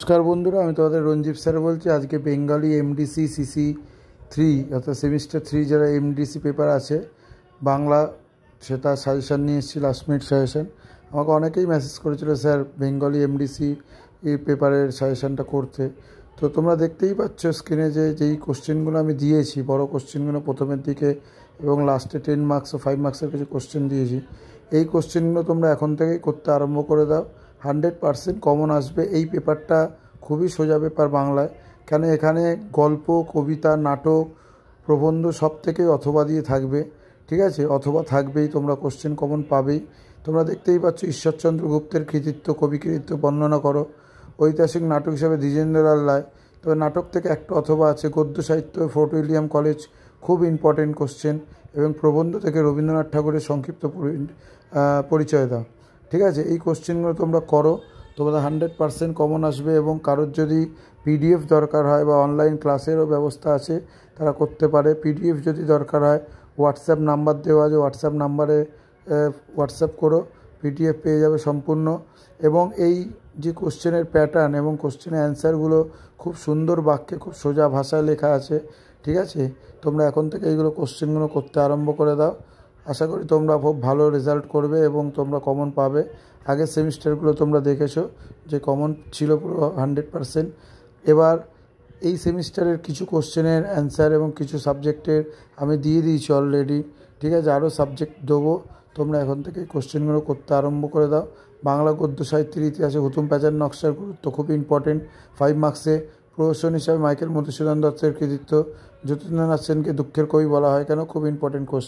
নমস্কার বন্ধুরা, আমি তোমাদের রঞ্জীব স্যার বলছি। আজকে বেঙ্গলি এমডিসি CC3 অর্থাৎ সেমিস্টার 3 যারা এমডিসি পেপার আছে বাংলা, সেটা সাজেশান নিয়ে এসেছি, লাস্ট মিনিট সাজেশান। আমাকে অনেকেই মেসেজ করেছিল স্যার বেঙ্গলি এমডিসি এই পেপারের সাজেশানটা করতে। তো তোমরা দেখতেই পাচ্ছ স্ক্রিনে যেই কোশ্চেনগুলো আমি দিয়েছি, বড় কোশ্চেনগুলো প্রথমের দিকে এবং লাস্টে 10 মার্কস ও 5 মার্কসের কিছু কোশ্চেন দিয়েছি। এই কোশ্চেনগুলো তোমরা এখন থেকেই করতে আরম্ভ করে দাও। 100% কমন আসবে। এই পেপারটা খুবই সোজা পেপার বাংলায়, কেন এখানে গল্প, কবিতা, নাটক, প্রবন্ধ সব থেকে অথবা দিয়ে থাকবে। ঠিক আছে, অথবা থাকবেই, তোমরা কোশ্চেন কমন পাবেই। তোমরা দেখতেই পাচ্ছ ঈশ্বরচন্দ্র গুপ্তের কৃতিত্ব, কবি কৃতিত্ব বর্ণনা করো। ঐতিহাসিক নাটক হিসাবে দ্বিজেন্দ্রলাল রায়, তবে নাটক থেকে একটা অথবা আছে। গদ্য সাহিত্য ফোর্ট উইলিয়াম কলেজ, খুব ইম্পর্টেন্ট কোশ্চেন। এবং প্রবন্ধ থেকে রবীন্দ্রনাথ ঠাকুরের সংক্ষিপ্ত পরিচয় দাও। ঠিক আছে, এই কোশ্চেনগুলো তোমরা করো, তোমাদের 100% কমন আসবে। এবং কারোর যদি PDF দরকার হয় বা অনলাইন ক্লাসেরও ব্যবস্থা আছে, তারা করতে পারে। PDF যদি দরকার হয়, হোয়াটসঅ্যাপ নাম্বার দেওয়া আছে, হোয়াটসঅ্যাপ নাম্বারে হোয়াটসঅ্যাপ করো, PDF পেয়ে যাবে সম্পূর্ণ। এবং এই যে কোশ্চেনের প্যাটার্ন এবং কোশ্চেনের অ্যান্সারগুলো খুব সুন্দর বাক্যে, খুব সোজা ভাষায় লেখা আছে। ঠিক আছে, তোমরা এখন থেকে এইগুলো কোশ্চেনগুলো করতে আরম্ভ করে দাও। আশা করি তোমরা খুব ভালো রেজাল্ট করবে এবং তোমরা কমন পাবে। আগের সেমিস্টারগুলো তোমরা দেখেছো যে কমন ছিল পুরো 100%। এবার এই সেমিস্টারের কিছু কোশ্চেনের অ্যান্সার এবং কিছু সাবজেক্টের আমি দিয়ে দিয়েছি অলরেডি। ঠিক আছে, আরও সাবজেক্ট দেবো। তোমরা এখন থেকে এই কোশ্চেনগুলো করতে আরম্ভ করে দাও। বাংলা গদ্য সাহিত্যের ইতিহাসে হুতুম প্যাঁচার নকশার গুরুত্ব খুব ইম্পর্টেন্ট। 5 মার্কসে প্রহসন হিসাবে মাইকেল মধুসূদন দত্তের কৃতিত্ব। যতীন্দ্রনাথ সেনকে দুঃখের কবি বলা হয় কেন, খুব ইম্পর্টেন্ট কোশ্চেন।